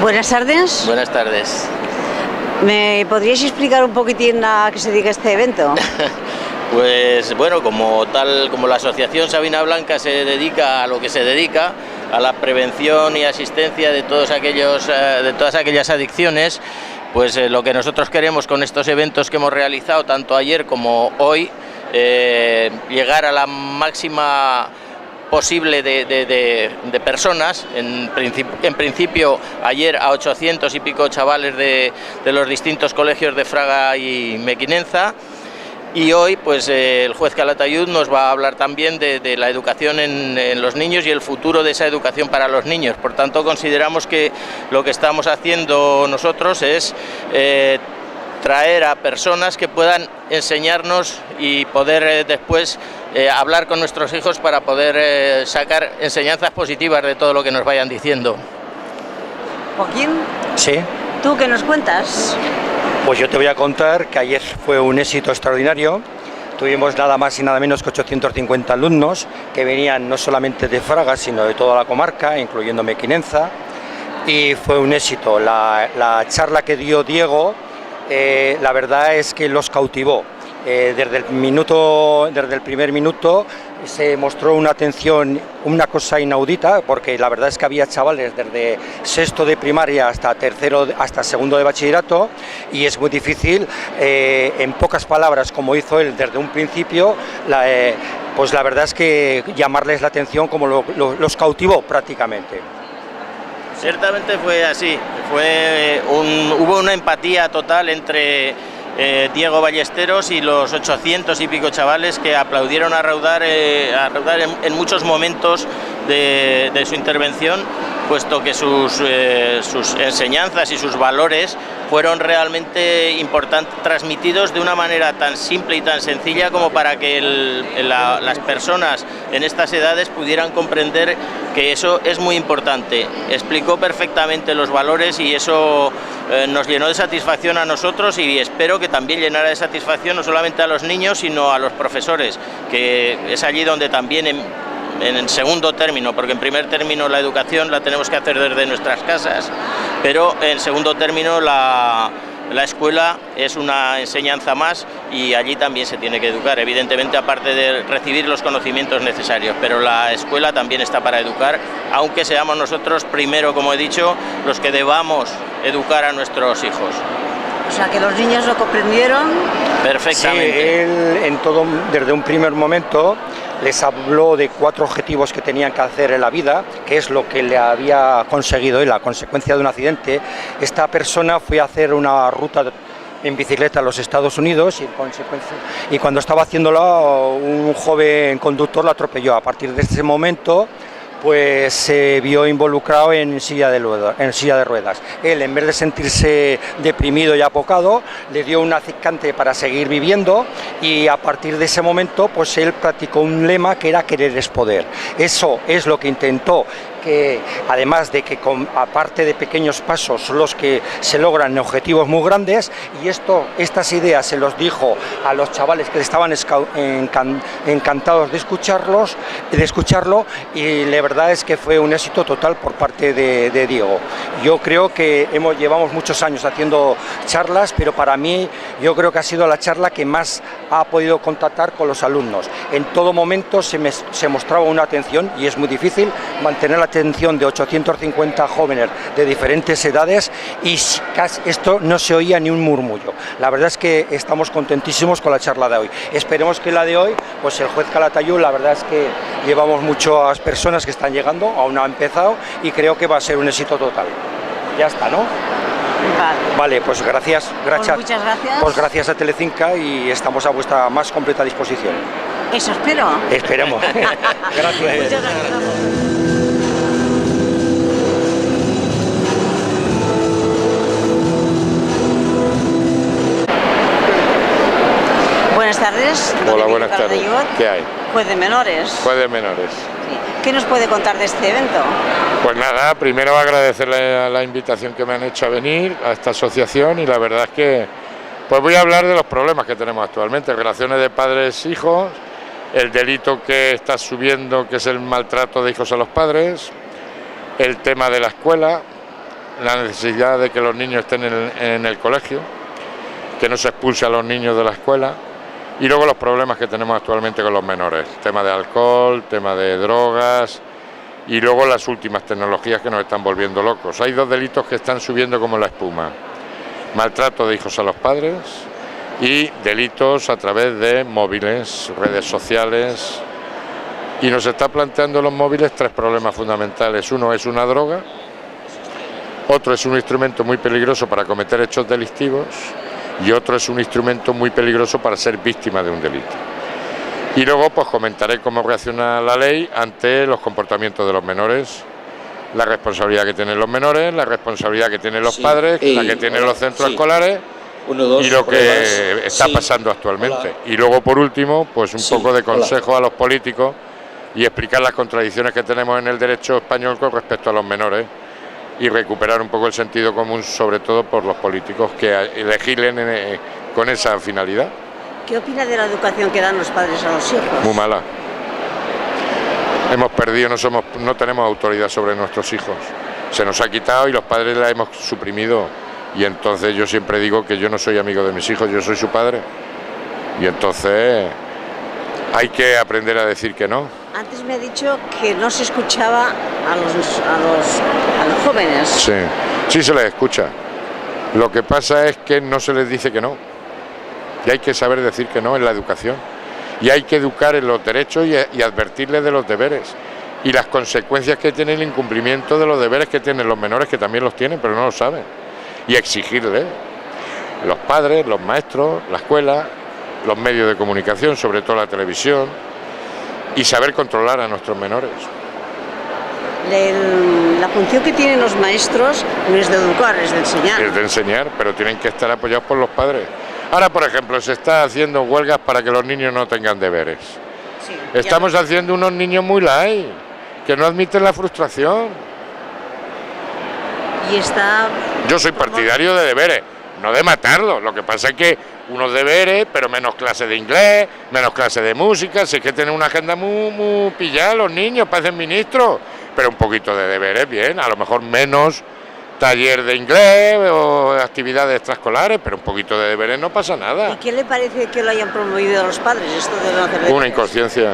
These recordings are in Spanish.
Buenas tardes. Buenas tardes. ¿Me podríais explicar un poquitín a qué se dedica este evento? Pues bueno, como la Asociación Sabina Blanca se dedica a lo que se dedica, a la prevención y asistencia de todas aquellas adicciones, pues lo que nosotros queremos con estos eventos que hemos realizado tanto ayer como hoy, llegar a la máxima posible de personas. En principio ayer a 800 y pico chavales de los distintos colegios de Fraga y Mequinenza, y hoy pues el juez Calatayud nos va a hablar también de la educación en los niños y el futuro de esa educación para los niños. Por tanto, consideramos que lo que estamos haciendo nosotros es traer a personas que puedan enseñarnos y poder después hablar con nuestros hijos para poder sacar enseñanzas positivas de todo lo que nos vayan diciendo. Joaquín, Sí, ¿tú qué nos cuentas? pues yo te voy a contar que ayer fue un éxito extraordinario. Tuvimos nada más y nada menos que 850 alumnos que venían no solamente de Fraga, sino de toda la comarca, incluyendo Mequinenza, y fue un éxito. La charla que dio Diego, la verdad es que los cautivó. Desde el primer minuto se mostró una atención, una cosa inaudita, porque la verdad es que había chavales desde sexto de primaria hasta segundo de bachillerato, y es muy difícil, en pocas palabras, como hizo él desde un principio, pues la verdad es que llamarles la atención como los cautivó prácticamente. Ciertamente fue así, hubo una empatía total entre Diego Ballesteros y los 800 y pico chavales que aplaudieron a raudar en muchos momentos de su intervención, puesto que sus enseñanzas y sus valores fueron realmente importantes, transmitidos de una manera tan simple y tan sencilla como para que las personas en estas edades pudieran comprender que eso es muy importante. Explicó perfectamente los valores y eso nos llenó de satisfacción a nosotros, y espero que también llenara de satisfacción no solamente a los niños sino a los profesores, que es allí donde también en segundo término, porque en primer término la educación la tenemos que hacer desde nuestras casas, pero en segundo término la escuela es una enseñanza más, y allí también se tiene que educar, evidentemente, aparte de recibir los conocimientos necesarios, pero la escuela también está para educar, aunque seamos nosotros primero, como he dicho, los que debamos educar a nuestros hijos. O sea, que los niños lo comprendieron Perfectamente. Sí, él desde un primer momento les habló de 4 objetivos que tenían que hacer en la vida, que es lo que le había conseguido él a consecuencia de un accidente. Esta persona fue a hacer una ruta en bicicleta a los Estados Unidos y cuando estaba haciéndolo un joven conductor lo atropelló. A partir de ese momento pues se vio involucrado en silla de ruedas. Él, en vez de sentirse deprimido y apocado, le dio un acicate para seguir viviendo, y a partir de ese momento pues él practicó un lema que era querer es poder. Eso es lo que intentó, que además de que aparte de pequeños pasos son los que se logran objetivos muy grandes, y estas ideas se los dijo a los chavales que estaban encantados de escucharlo, y la verdad es que fue un éxito total por parte de Diego. Yo creo que llevamos muchos años haciendo charlas, pero para mí yo creo que ha sido la charla que más ha podido contactar con los alumnos. En todo momento se mostraba una atención, y es muy difícil mantener la atención de 850 jóvenes de diferentes edades, y casi esto no se oía ni un murmullo. La verdad es que estamos contentísimos con la charla de hoy. Esperemos que la de hoy, pues el juez Calatayud, la verdad es que llevamos muchas personas que están llegando, aún no ha empezado, y creo que va a ser un éxito total. Ya está, ¿no? Vale, pues gracias. Pues muchas gracias. Pues gracias a Telecinca, y estamos a vuestra más completa disposición. Eso espero. Esperemos. Gracias. Muchas gracias. Buenas tardes. Hola, buenas tardes. ¿Qué hay? Juez de menores. Juez de menores. Sí. ¿Qué nos puede contar de este evento? Pues nada, primero agradecerle la invitación que me han hecho a venir a esta asociación, y la verdad es que pues voy a hablar de los problemas que tenemos actualmente, relaciones de padres-hijos, el delito que está subiendo, que es el maltrato de hijos a los padres, el tema de la escuela, la necesidad de que los niños estén en el colegio, que no se expulse a los niños de la escuela, y luego los problemas que tenemos actualmente con los menores, tema de alcohol, tema de drogas, y luego las últimas tecnologías que nos están volviendo locos. Hay 2 delitos que están subiendo como la espuma: maltrato de hijos a los padres y delitos a través de móviles, redes sociales. Y nos está planteando los móviles 3 problemas fundamentales. Uno es una droga, otro es un instrumento muy peligroso para cometer hechos delictivos y otro es un instrumento muy peligroso para ser víctima de un delito. Y luego pues comentaré cómo reacciona la ley ante los comportamientos de los menores, la responsabilidad que tienen los menores, la responsabilidad que tienen los padres, la que tienen los centros escolares y lo que está pasando actualmente. Y luego por último pues un poco de consejo a los políticos y explicar las contradicciones que tenemos en el derecho español con respecto a los menores y recuperar un poco el sentido común, sobre todo por los políticos que legislen con esa finalidad. ¿Qué opina de la educación que dan los padres a los hijos? Muy mala. Hemos perdido, no tenemos autoridad sobre nuestros hijos. Se nos ha quitado y los padres la hemos suprimido. Y entonces yo siempre digo que yo no soy amigo de mis hijos, yo soy su padre. Y entonces hay que aprender a decir que no. Antes me ha dicho que no se escuchaba a los jóvenes. Sí se les escucha. Lo que pasa es que no se les dice que no. Y hay que saber decir que no en la educación. Y hay que educar en los derechos y advertirles de los deberes. Y las consecuencias que tiene el incumplimiento de los deberes que tienen los menores, que también los tienen, pero no lo saben. Y exigirles. Los padres, los maestros, la escuela, los medios de comunicación, sobre todo la televisión, y saber controlar a nuestros menores. La función que tienen los maestros no es de educar, es de enseñar. Es de enseñar, pero tienen que estar apoyados por los padres. Ahora, por ejemplo, se está haciendo huelgas para que los niños no tengan deberes. Sí, Estamos haciendo unos niños muy light, que no admiten la frustración. Yo soy partidario de deberes, no de matarlos. Lo que pasa es que unos deberes, pero menos clases de inglés, menos clases de música. Si es que tienen una agenda muy pillada los niños, parecen ministros, pero un poquito de deberes, bien. A lo mejor menos taller de inglés o actividades extraescolares, pero un poquito de deberes no pasa nada. ¿Y qué le parece que lo hayan promovido a los padres, esto de no hacer deberes? Una inconsciencia.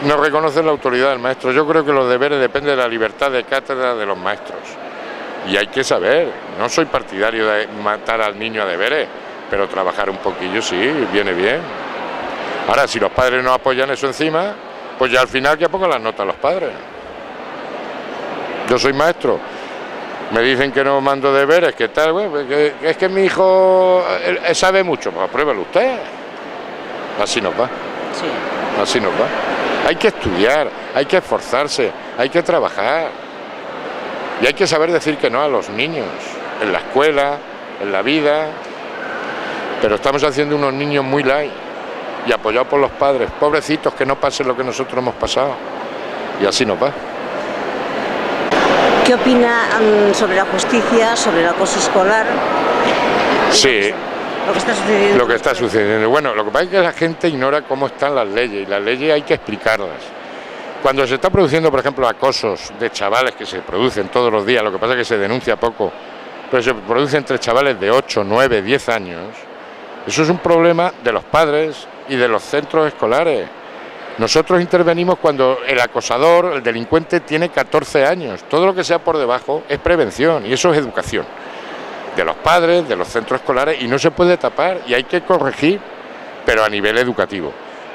No reconoce la autoridad del maestro. Yo creo que los deberes dependen de la libertad de cátedra de los maestros. Y hay que saber, no soy partidario de matar al niño a deberes, pero trabajar un poquillo sí, viene bien. Ahora, si los padres no apoyan eso encima, pues ya al final que pongan las notas los padres. Yo soy maestro, me dicen que no mando deberes, que tal, bueno, es que mi hijo sabe mucho, pues apruébalo usted. Así nos va. Sí. Así nos va. Hay que estudiar, hay que esforzarse, hay que trabajar. Y hay que saber decir que no a los niños, en la escuela, en la vida. Pero estamos haciendo unos niños muy light y apoyados por los padres. Pobrecitos, que no pasen lo que nosotros hemos pasado. Y así nos va. ¿Qué opina sobre la justicia, sobre el acoso escolar? Sí. Lo que está sucediendo. Lo que está sucediendo. Bueno, lo que pasa es que la gente ignora cómo están las leyes. Y las leyes hay que explicarlas. Cuando se está produciendo, por ejemplo, acosos de chavales que se producen todos los días, lo que pasa es que se denuncia poco, pero se produce entre chavales de 8, 9, 10 años, eso es un problema de los padres y de los centros escolares. Nosotros intervenimos cuando el acosador, el delincuente, tiene 14 años. Todo lo que sea por debajo es prevención y eso es educación. De los padres, de los centros escolares, y no se puede tapar y hay que corregir, pero a nivel educativo.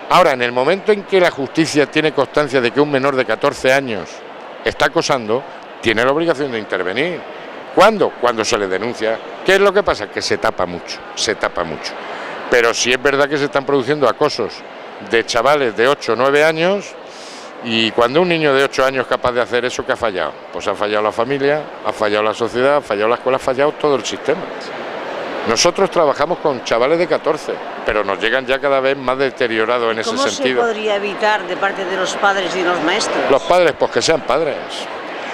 Ahora, en el momento en que la justicia tiene constancia de que un menor de 14 años está acosando, tiene la obligación de intervenir. ¿Cuándo? Cuando se le denuncia. ¿Qué es lo que pasa? Que se tapa mucho. Pero sí es verdad que se están produciendo acosos de chavales de 8 o 9 años, y cuando un niño de 8 años es capaz de hacer eso, ¿qué ha fallado? Pues ha fallado la familia, ha fallado la sociedad, ha fallado la escuela, ha fallado todo el sistema. Nosotros trabajamos con chavales de 14, pero nos llegan ya cada vez más deteriorados en ese sentido. ¿Cómo se podría evitar de parte de los padres y de los maestros? Los padres, pues que sean padres.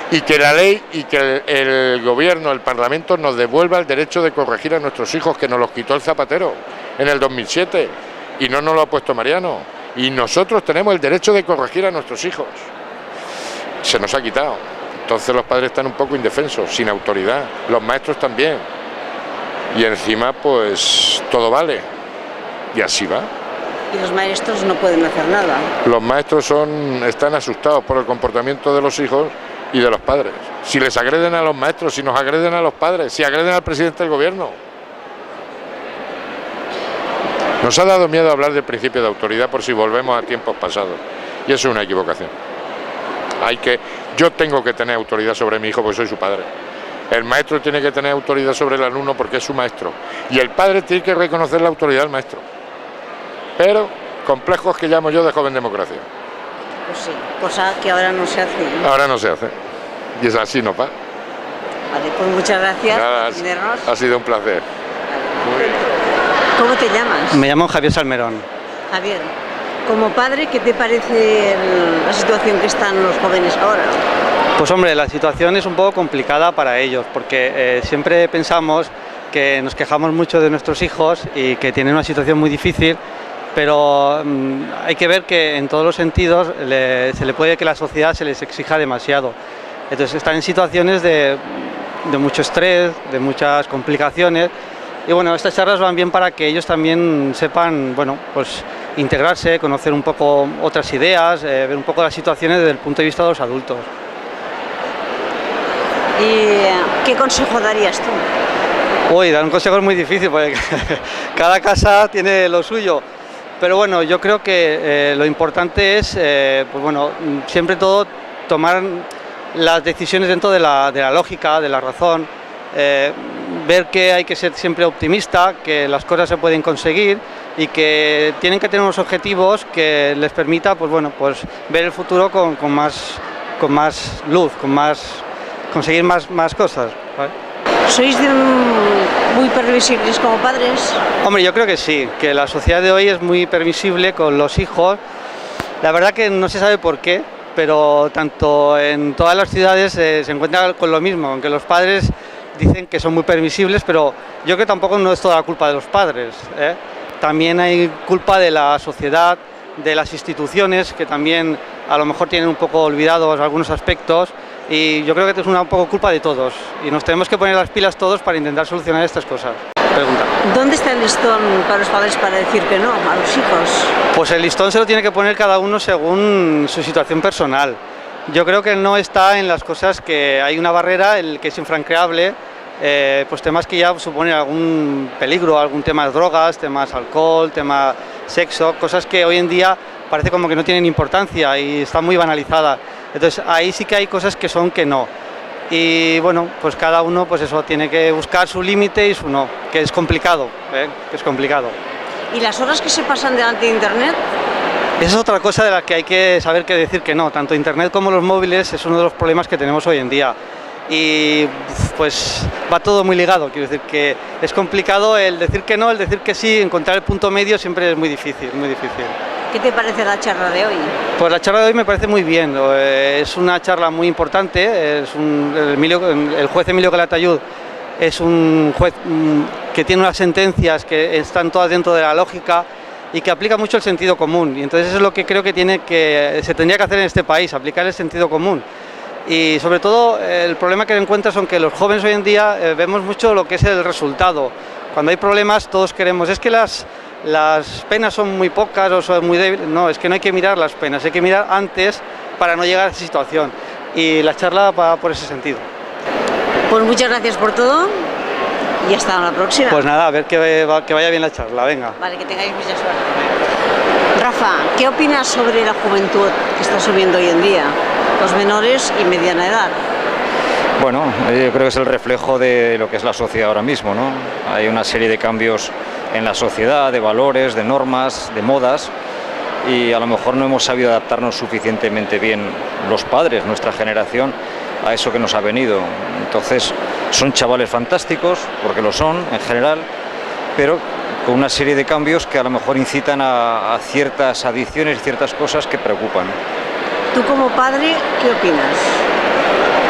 Y que la ley y que el gobierno, el Parlamento, nos devuelva el derecho de corregir a nuestros hijos, que nos los quitó el Zapatero en el 2007 y no nos lo ha puesto Mariano. Y nosotros tenemos el derecho de corregir a nuestros hijos. Se nos ha quitado. entonces los padres están un poco indefensos, sin autoridad, los maestros también, y encima pues todo vale, y así va. Y los maestros no pueden hacer nada. Los maestros están asustados por el comportamiento de los hijos y de los padres. Si les agreden a los maestros, si nos agreden a los padres, si agreden al presidente del gobierno. Nos ha dado miedo hablar del principio de autoridad por si volvemos a tiempos pasados, y eso es una equivocación. Yo tengo que tener autoridad sobre mi hijo porque soy su padre. El maestro tiene que tener autoridad sobre el alumno porque es su maestro. Y el padre tiene que reconocer la autoridad del maestro. Pero complejos que llamo yo de joven democracia. Pues sí, cosa que ahora no se hace. Ahora no se hace. Y es así, no va. Vale, pues muchas gracias Nada, por atendernos. ha sido un placer. ¿Cómo te llamas? Me llamo Javier Salmerón. Javier, como padre, ¿qué te parece la situación que están los jóvenes ahora? Pues hombre, la situación es un poco complicada para ellos, porque siempre pensamos que nos quejamos mucho de nuestros hijos y que tienen una situación muy difícil, pero hay que ver que en todos los sentidos se le puede que la sociedad se les exija demasiado. Entonces están en situaciones de mucho estrés, de muchas complicaciones, y bueno, estas charlas van bien para que ellos también sepan, bueno, pues integrarse, conocer un poco otras ideas, ver un poco las situaciones desde el punto de vista de los adultos. ¿Y qué consejo darías tú? Uy, dar un consejo es muy difícil porque cada casa tiene lo suyo, pero bueno, yo creo que lo importante es, pues bueno, siempre todo tomar las decisiones dentro de la lógica, de la razón, ver que hay que ser siempre optimista, que las cosas se pueden conseguir y que tienen que tener unos objetivos que les permita, pues bueno, pues ver el futuro con más luz, conseguir más cosas, ¿vale? ¿Sois muy previsibles como padres? Hombre, yo creo que sí, que la sociedad de hoy es muy permisible con los hijos. La verdad que no se sabe por qué, pero tanto en todas las ciudades se encuentra con lo mismo, aunque los padres dicen que son muy permisibles, pero yo creo que tampoco no es toda la culpa de los padres, ¿eh? También hay culpa de la sociedad, de las instituciones, que también a lo mejor tienen un poco olvidados algunos aspectos, y yo creo que es un poco culpa de todos, y nos tenemos que poner las pilas todos para intentar solucionar estas cosas. Pregunta. ¿Dónde está el listón para los padres para decir que no a los hijos? Pues el listón se lo tiene que poner cada uno según su situación personal. Yo creo que no está en las cosas que hay una barrera, el que es infranqueable, pues temas que ya suponen algún peligro, algún tema de drogas, temas alcohol, tema sexo, cosas que hoy en día parece como que no tienen importancia y están muy banalizadas. Entonces ahí sí que hay cosas que son que no. Y bueno, pues cada uno pues eso tiene que buscar su límite y su no, que es complicado, que es complicado. ¿Y las horas que se pasan delante de internet? Esa es otra cosa de la que hay que saber que decir que no. Tanto internet como los móviles es uno de los problemas que tenemos hoy en día. Y pues va todo muy ligado, quiero decir que es complicado el decir que no, el decir que sí, encontrar el punto medio siempre es muy difícil, muy difícil. ¿Qué te parece la charla de hoy? Pues la charla de hoy me parece muy bien, es una charla muy importante, el juez Emilio Calatayud es un juez que tiene unas sentencias que están todas dentro de la lógica y que aplica mucho el sentido común, y entonces eso es lo que creo que se tendría que hacer en este país, aplicar el sentido común. Y sobre todo el problema que encuentro son que los jóvenes hoy en día vemos mucho lo que es el resultado. Cuando hay problemas todos queremos, es que las penas son muy pocas o son muy débiles. No, es que no hay que mirar las penas, hay que mirar antes para no llegar a esa situación. Y la charla va por ese sentido. Pues muchas gracias por todo y hasta la próxima. Pues nada, a ver que vaya bien la charla, venga. Vale, que tengáis mucha suerte. Rafa, ¿qué opinas sobre la juventud que está subiendo hoy en día? Los menores y mediana edad. Bueno, yo creo que es el reflejo de lo que es la sociedad ahora mismo, ¿no? Hay una serie de cambios en la sociedad, de valores, de normas, de modas, y a lo mejor no hemos sabido adaptarnos suficientemente bien los padres, nuestra generación, a eso que nos ha venido. Entonces, son chavales fantásticos, porque lo son en general, pero con una serie de cambios que a lo mejor incitan a ciertas adicciones y ciertas cosas que preocupan. ¿Tú como padre qué opinas?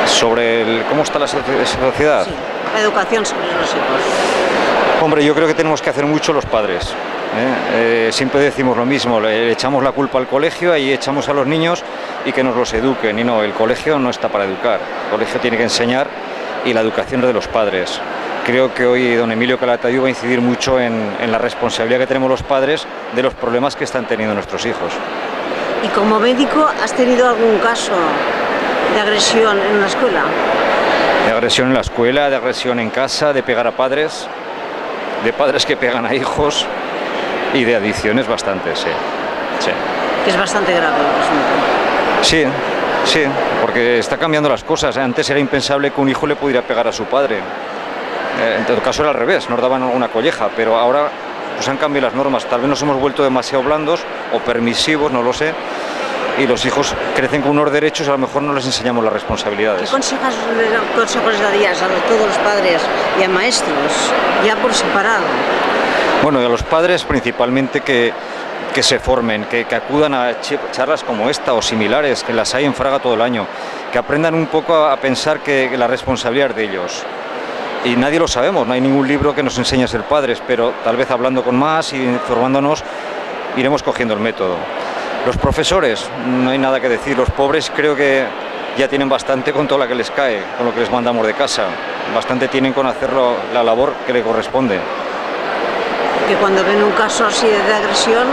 Sobre cómo está la sociedad. Sí, la educación sobre los hijos. Hombre, yo creo que tenemos que hacer mucho los padres. Siempre decimos lo mismo, le echamos la culpa al colegio y echamos a los niños y que nos los eduquen. Y no, el colegio no está para educar, el colegio tiene que enseñar y la educación es de los padres. Creo que hoy don Emilio Calatayud va a incidir mucho en la responsabilidad que tenemos los padres de los problemas que están teniendo nuestros hijos. ¿Y como médico has tenido algún caso de agresión en una escuela? De agresión en la escuela, de agresión en casa, de pegar a padres, de padres que pegan a hijos y de adicciones bastante, sí. Que es bastante grave el asunto. Sí, porque está cambiando las cosas. Antes era impensable que un hijo le pudiera pegar a su padre. En todo caso era al revés, nos daban alguna colleja, pero ahora pues han cambiado las normas. Tal vez nos hemos vuelto demasiado blandos o permisivos, no lo sé, y los hijos crecen con unos derechos y a lo mejor no les enseñamos las responsabilidades. ¿Qué consejos les darías a todos los padres y a maestros, ya por separado? Bueno, y a los padres principalmente que se formen, que acudan a charlas como esta o similares, que las hay en Fraga todo el año, que aprendan un poco a pensar que la responsabilidad es de ellos. Y nadie lo sabemos, no hay ningún libro que nos enseñe a ser padres, pero tal vez hablando con más y informándonos iremos cogiendo el método. Los profesores, no hay nada que decir, los pobres creo que ya tienen bastante con todo lo que les cae, con lo que les mandamos de casa, bastante tienen con hacer la labor que le corresponde. Que cuando ven un caso así de agresión...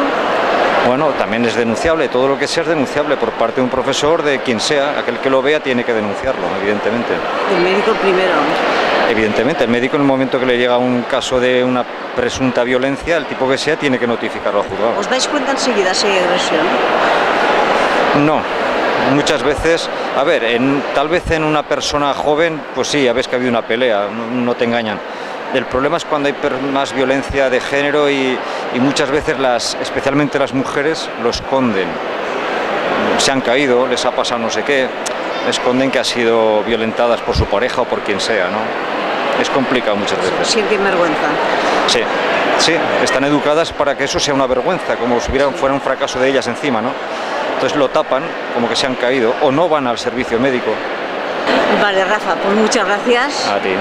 Bueno, también es denunciable, todo lo que sea es denunciable por parte de un profesor, de quien sea, aquel que lo vea tiene que denunciarlo, evidentemente. El médico primero. Evidentemente, el médico en el momento que le llega un caso de una presunta violencia, el tipo que sea, tiene que notificarlo al juzgado. ¿Os dais cuenta enseguida si hay agresión? No, muchas veces, a ver, tal vez en una persona joven, pues sí, ya ves que ha habido una pelea, no te engañan. El problema es cuando hay más violencia de género y muchas veces, especialmente las mujeres, lo esconden. Se han caído, les ha pasado no sé qué, esconden que han sido violentadas por su pareja o por quien sea, ¿no? Es complicado muchas veces. Sienten vergüenza. Sí, están educadas para que eso sea una vergüenza, como si fuera un fracaso de ellas encima, ¿no? Entonces lo tapan, como que se han caído, o no van al servicio médico. Vale, Rafa, pues muchas gracias. A ti,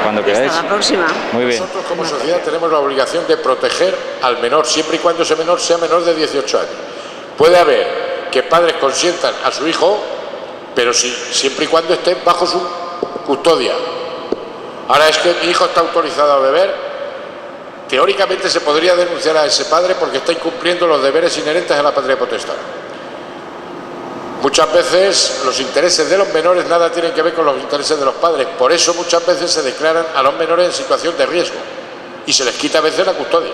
cuando queráis. Hasta la próxima. Muy bien. Nosotros como sociedad tenemos la obligación de proteger al menor, siempre y cuando ese menor sea menor de 18 años. Puede haber que padres consientan a su hijo, pero siempre y cuando estén bajo su custodia. Ahora es que mi hijo está autorizado a beber, teóricamente se podría denunciar a ese padre porque está incumpliendo los deberes inherentes a la patria potestad. Muchas veces los intereses de los menores nada tienen que ver con los intereses de los padres, por eso muchas veces se declaran a los menores en situación de riesgo y se les quita a veces la custodia.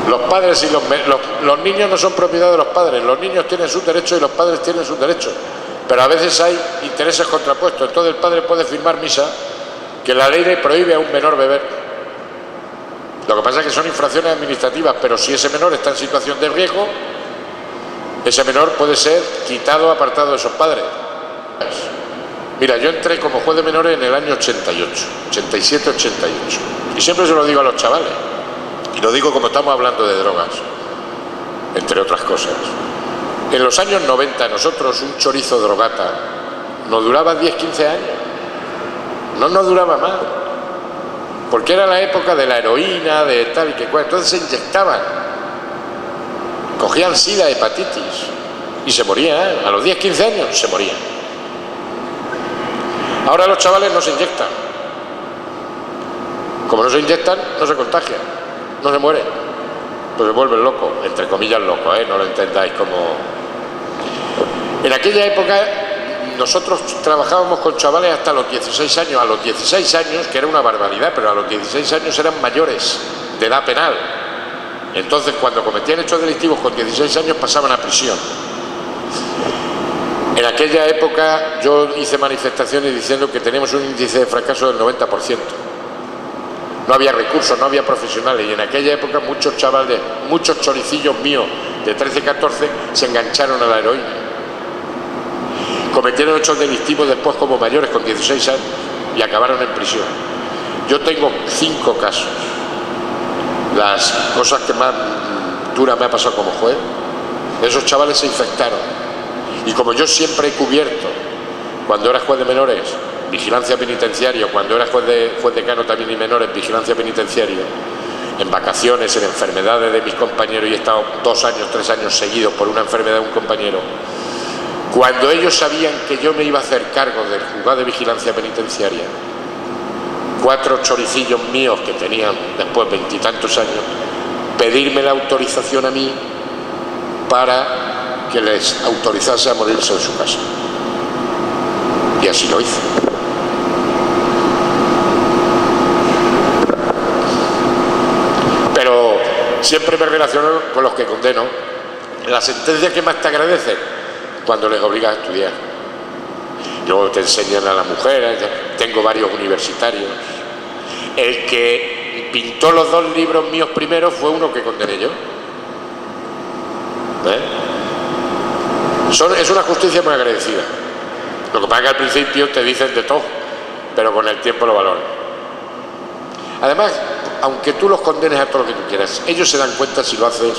Los padres y los niños no son propiedad de los padres, los niños tienen sus derechos y los padres tienen sus derechos, pero a veces hay intereses contrapuestos. Entonces el padre puede firmar misa que la ley le prohíbe a un menor beber. Lo que pasa es que son infracciones administrativas, pero si ese menor está en situación de riesgo, ese menor puede ser quitado o apartado de esos padres. Mira, yo entré como juez de menores en el año 88, 87, 88, y siempre se lo digo a los chavales. Y lo digo como estamos hablando de drogas, entre otras cosas. En los años 90 nosotros un chorizo drogata nos duraba 10, 15 años. No nos duraba más. Porque era la época de la heroína, de tal y que cual. Entonces se inyectaban. Cogían sida, hepatitis. Y se morían. A los 10, 15 años se morían. Ahora los chavales no se inyectan. Como no se inyectan, no se contagian. No se mueren, pues se vuelven locos, entre comillas locos, no lo entendáis como... En aquella época nosotros trabajábamos con chavales hasta los 16 años, a los 16 años, que era una barbaridad, pero a los 16 años eran mayores de edad penal. Entonces cuando cometían hechos delictivos con 16 años pasaban a prisión. En aquella época yo hice manifestaciones diciendo que teníamos un índice de fracaso del 90%. No había recursos, no había profesionales, y en aquella época muchos chavales, muchos choricillos míos de 13, 14 se engancharon a la heroína. Cometieron hechos delictivos después como mayores con 16 años y acabaron en prisión. Yo tengo 5 casos. Las cosas que más duras me ha pasado como juez, esos chavales se infectaron. Y como yo siempre he cubierto, cuando era juez de menores, vigilancia penitenciaria, cuando era juez decano también y menores, vigilancia penitenciaria, en vacaciones, en enfermedades de mis compañeros, y he estado 2 años, 3 años seguidos por una enfermedad de un compañero. Cuando ellos sabían que yo me iba a hacer cargo del juzgado de vigilancia penitenciaria, 4 choricillos míos que tenían después 20 y tantos años, pedirme la autorización a mí para que les autorizase a morirse en su casa. Y así lo hice. Pero siempre me relaciono con los que condeno. La sentencia que más te agradece, cuando les obligas a estudiar. Luego te enseñan a la mujer. Tengo varios universitarios. El que pintó los 2 libros míos primeros fue uno que condené yo. Es una justicia muy agradecida. Lo que pasa es que al principio te dicen de todo, pero con el tiempo lo valoran. Además, aunque tú los condenes a todo lo que tú quieras, ellos se dan cuenta si lo haces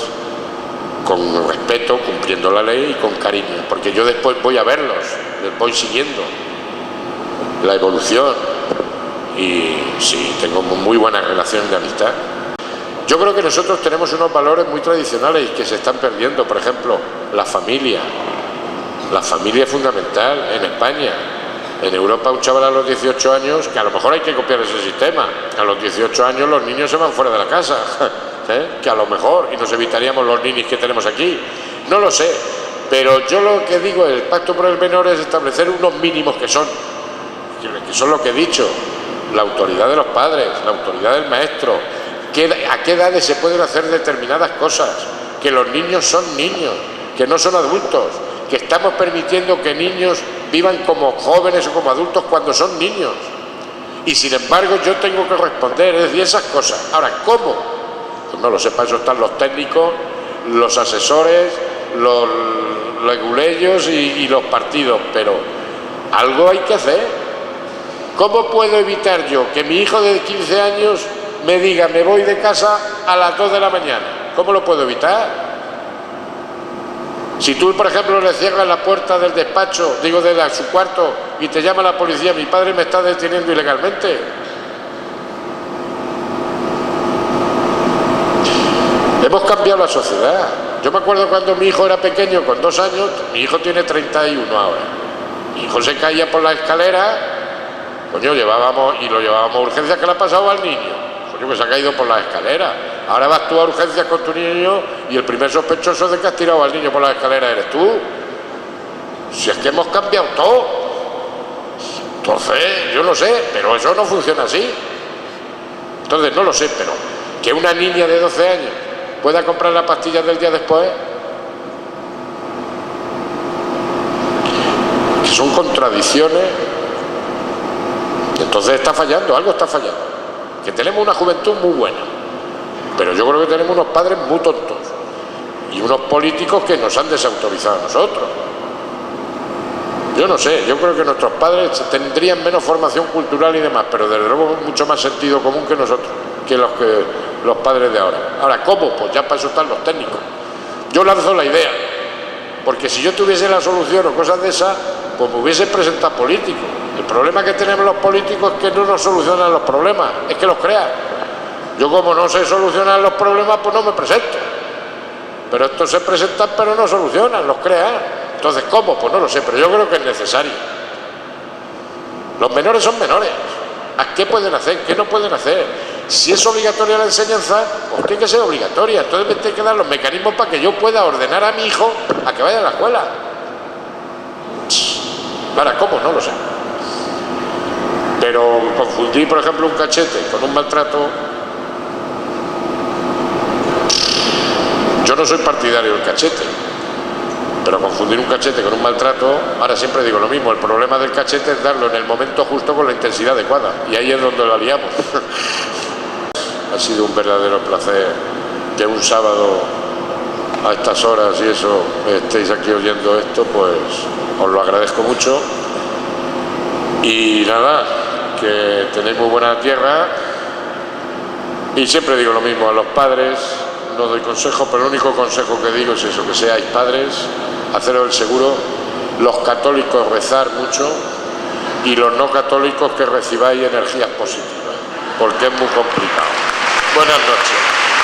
con respeto, cumpliendo la ley y con cariño, porque yo después voy a verlos, les voy siguiendo la evolución, y sí, tengo muy buenas relaciones de amistad. Yo creo que nosotros tenemos unos valores muy tradicionales y que se están perdiendo. Por ejemplo, la familia. La familia es fundamental en España. En Europa, un chaval a los 18 años, que a lo mejor hay que copiar ese sistema, a los 18 años los niños se van fuera de la casa, que a lo mejor, y nos evitaríamos los ninis que tenemos aquí. No lo sé, pero yo lo que digo, el pacto por el menor es establecer unos mínimos que son lo que he dicho, la autoridad de los padres, la autoridad del maestro, a qué edades se pueden hacer determinadas cosas, que los niños son niños, que no son adultos, que estamos permitiendo que niños vivan como jóvenes o como adultos cuando son niños. Y sin embargo yo tengo que responder, es decir, esas cosas. Ahora, ¿cómo? Pues no lo sé, para eso están los técnicos, los asesores, los leguleyos y los partidos, pero algo hay que hacer. ¿Cómo puedo evitar yo que mi hijo de 15 años me diga, me voy de casa a las 2 de la mañana? ¿Cómo lo puedo evitar? Si tú, por ejemplo, le cierras la puerta del despacho, digo de su cuarto, y te llama la policía, mi padre me está deteniendo ilegalmente. Hemos cambiado la sociedad. Yo me acuerdo cuando mi hijo era pequeño, con 2 años, mi hijo tiene 31 ahora. Mi hijo se caía por la escalera, coño, lo llevábamos a urgencias. ¿Qué le ha pasado al niño? Coño, que se ha caído por la escalera. Ahora vas tú a urgencias con tu niño y el primer sospechoso de que has tirado al niño por la escalera eres tú. Si es que hemos cambiado todo. Entonces, yo no sé, pero eso no funciona así. Entonces, no lo sé, pero que una niña de 12 años pueda comprar las pastillas del día después, que son contradicciones. Entonces está fallando, algo está fallando. Que tenemos una juventud muy buena, pero yo creo que tenemos unos padres muy tontos y unos políticos que nos han desautorizado a nosotros. Yo no sé, yo creo que nuestros padres tendrían menos formación cultural y demás, pero desde luego mucho más sentido común que nosotros, que los padres de ahora. Ahora, ¿cómo? Pues ya para eso están los técnicos. Yo lanzo la idea, porque si yo tuviese la solución o cosas de esas, pues me hubiese presentado político. El problema que tenemos los políticos es que no nos solucionan los problemas, es que los crean. Yo, como no sé solucionar los problemas, pues no me presento. Pero estos se presentan pero no solucionan, los crean. Entonces, ¿cómo? Pues no lo sé, pero yo creo que es necesario. Los menores son menores. ¿Qué pueden hacer? ¿Qué no pueden hacer? Si es obligatoria la enseñanza, pues tiene que ser obligatoria. Entonces me tiene que dar los mecanismos para que yo pueda ordenar a mi hijo a que vaya a la escuela. Ahora, ¿cómo? No lo sé. Pero confundir, por ejemplo, un cachete con un maltrato... Yo no soy partidario del cachete, pero confundir un cachete con un maltrato, ahora siempre digo lo mismo, el problema del cachete es darlo en el momento justo con la intensidad adecuada, y ahí es donde lo liamos. Ha sido un verdadero placer que un sábado a estas horas y eso estéis aquí oyendo esto, pues os lo agradezco mucho. Y nada, que tenéis muy buena tierra, y siempre digo lo mismo a los padres. No doy consejo, pero el único consejo que digo es eso, que seáis padres, haceros el seguro, los católicos rezar mucho y los no católicos que recibáis energías positivas, porque es muy complicado. Buenas noches.